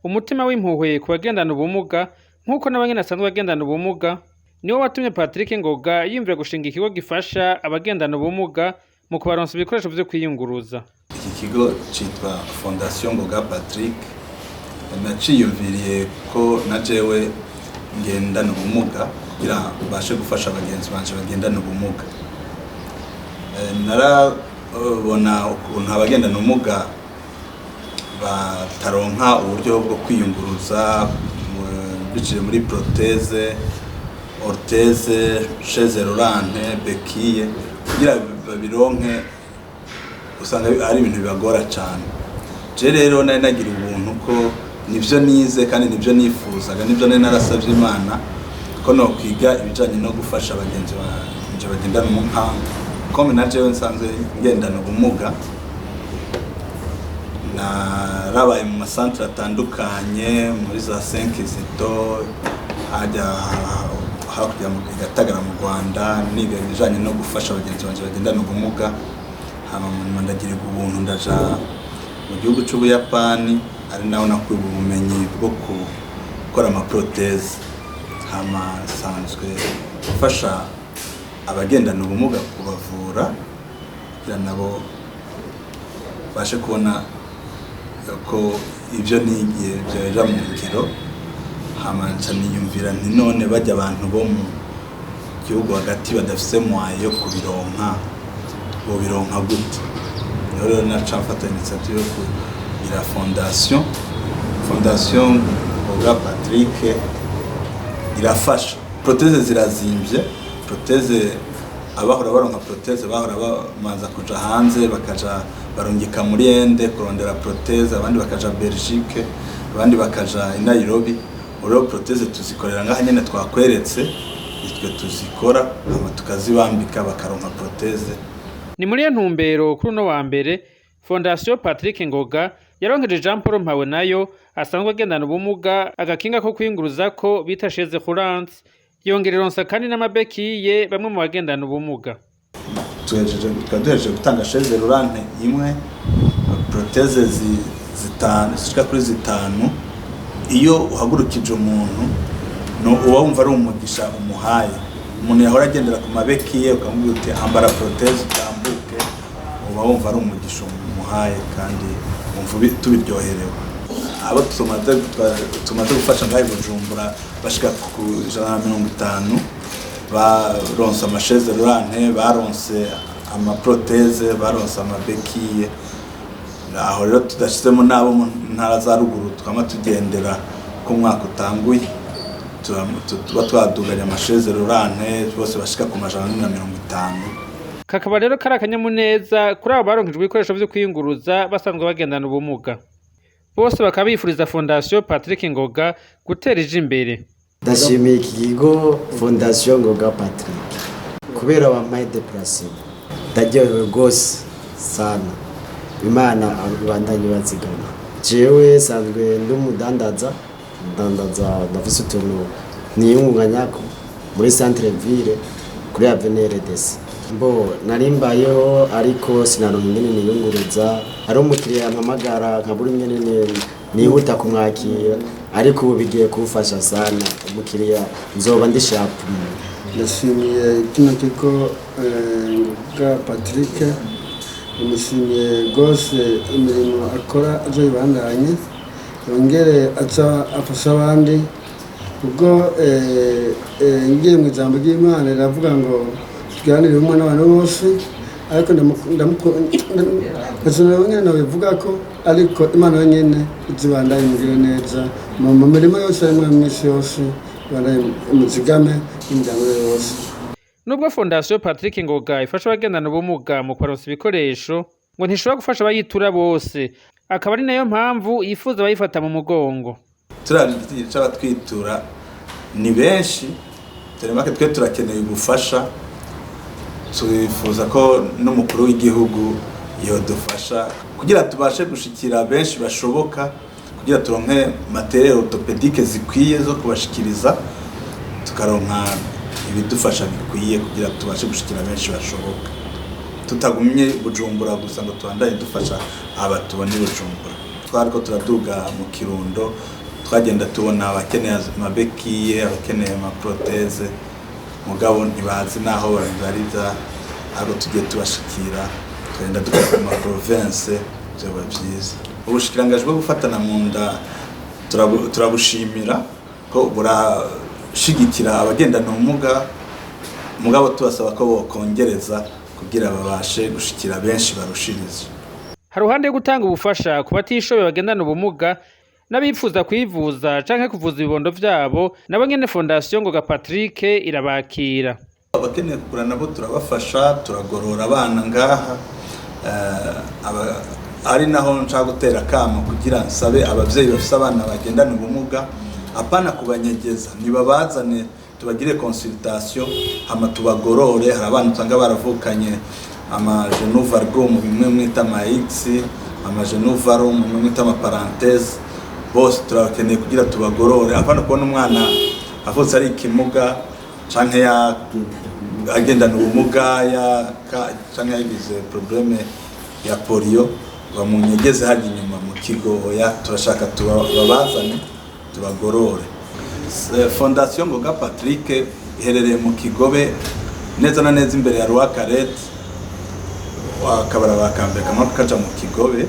umutima w'impuhwe ku bagendana ubumuga nk'uko n'abanyene asanzwe bagendana ubumuga niwo watumye Patrick Ngoga yiyumvira gushinga ikigo gifasha abagendana ubumuga mu kubaronsa ibikoresho vyo kwiyunguruza. Iki kigo citwa Fondation Ngoga Patrick naciyumviriye ko na jewe ngendana ubumuga kugira bashe gufasha abagenzi banje bagendana ubumuga. Narabona ukuntu abagendana ubumuga bataronka uburyo bwo kwiyunguruza biciye muri proteze, orthèse, chaise roulante, béquille kugira babironke usanga ari ibintu bibagora cyane. Je rero nari nagira ubuntu ko nivyo nize kandi nivyo nifuzaga nivyo nari narasavye Imana ko no kwiga ibijanye no gufasha abagenzi banje bagendana ubumuga comme na jewe nsanzwe ngendana ubumuga. Narabaye mu masantre atandukanye muri za 5 zito hajya hakurya mu Gatagara mu Rwanda niga ibijanye no gufasha abagenzi banje bagendana ubumuga. Hama ndagira ubuntu ndaja mu gihugu c'Ubuyapani ari naho nakuye ubumenyi bwo gukora ama proteze. Hama sanzwe gufasha abagendana ubumuga kubavura kugira nabo bashe kubona ko ivyo nigiye byaja mu ngiro. Hama ncaniyumvira nti none bajya abantu bo mu gihugu hagati badafise mwayo yo kubironka bobironka gute. Rero naca mfata initiative yo kugira Fondation Ngoga Patrick irafasha. Proteze zirazimvye, proteze abahora baronka proteze bahora bamanza kuja hanze bakaja barungika muri Ende kurondera proteze, abandi bakaja Belgique, abandi bakaja i Nairobi. Uro proteze tuzikorera ngaha nyene twakweretse itwe tuzikora ama tukazibambika bakaronka proteze. Ni muri ntumbero kuri no wa mbere Fondation Patrick Ngoga yaronkeje Jean Paul Mpawe nayo asanzwe agendana ubumuga agakinga ko kwiyunguruza ko bita chaise roulante yongereronsa kandi n'amabekiye bamwe mu bagendana ubumuga. Tuhejeje gutanga chaise roulante imwe, proteze zishika kuri zitanu. Iyo uhagurukije umuntu no uba wumva ari umugisha umuhaye. Umuntu yahora agendera ku mabekiye ukamubwira uti ambara proteze utambuke, uba wumva ari umugisha umuhaye kandi wumva tubiryoherewe. Abo tumaze gufasha ngaho Bujumbura bashika ku 150 baronse ama chaise roulante, baronse ama proteze, baronse amabekiye. Aho rero tudashizemo nabo mu ntara za ruguru twama tugendera ko mwaka utanguye tuba twaduganya ama chaise roulante bose bashika ku 150. Kakaba rero kari akanyamuneza kuri abo baronkejwe ibikoresho vyo kwiyunguruza basanzwe bagendana ubumuga. Bose bakabifuriza Fondation Patrick Ngoga gutera ije imbere. Ndashimiye iki kigo Fondation Ngoga Patrick kubera bampaye déplacement. Ndaryohewe gose sana. Imana abandanye bazigama. Jewe sanzwe ndumudandaza ndafise utuntu niyunganyako muri centre ville kuri avenue RDC. Mbo narimbayeho ariko sinaronka ingene niyunguruza. Ari umukiriya yampamagara nkabura ingene nihuta kumwakira ariko ubu bigiye kufasha sana umukiriya nzoba ndishaka. Ndashimiye kino kigo Ngoga Patrick. Umushimiye gose imirimo akora aje ibandanye yongere aca afasha abandi ubwo ngiye mu ijambo ry'Imana ravuga ngo tuganire umwe n'abantu bose ariko ndamukunda bivuga ko ariko Imana yonyene izibandanye mugire neza mu mirimo yose mu minsi yose bandanye muzigame n'imijyango yose. Nubwo Fondation Patrick Ngoga ifasha abagendana ubumuga mu kubaronsa ibikoresho ngo ntishobora gufasha abayitura bose, akaba ari nayo mpamvu yifuza abayifata mu mugongo. Turabica batwitura ni benshi, teremake twe turakeneye gufasha. Twifuza ko n'umukuru w'igihugu yodufasha kugira tubashe gushikira benshi bashoboka, kugira turonke matériel orthopédique zikwiye zo kubashikiriza, tukaronka ibidufasha bikwiye kugira tubashe gushikira benshi bashoboka. Tutagumye Bujumbura gusa ngo tuandanye dufasha abatubone Bujumbura. twariko turaduga mu Kirundo twagenda tubona abakeneye amabekiye abakeneye amaproteze mugabo ntibazi naho baribariza abo tugiye tubashikira twenda dukora mu province byaba byiza ubushikirangajwe bwo gufatana mu nda turabushimira ko burashigikira abagendana ubumuga mugabo tubasaba ko bokongereza kugira babashe gushikira benshi barushiriza. Haruhande yo gutanga ubufasha ku batishoboye bagendana ubumuga n'abipfuza kwivuza canke kuvuza ibibondo vyabo nabo nyene Fondation Ngoga Patrick irabakira. Abakeneye kugura nabo turabafasha turagorora abana ngaha ari naho nshaka gutera kamo kugira nsabe abavyeyi bafise abana bagendana ubumuga apana kubanyegeza nibabazane tubagire consultation hama tubagorore. Hari abantu usanga baravukanye amagenu vargo mu bimwe mwita X amagenu varo mu bimwe mwita parenthèse bose turakeneye kugira tubagorore apana kubona umwana avutse ari ikimuga canke ya agendana ubumuga ya canke yagize probleme ya polio bamunyegeze hari inyuma mu kigo oya turashaka tubabazane tubagorore. Fondation Ngoga Patrick iherereye mu Kigobe neza na neza imbere ya Roi Carette wakabara bakambeka kaja mu Kigobe.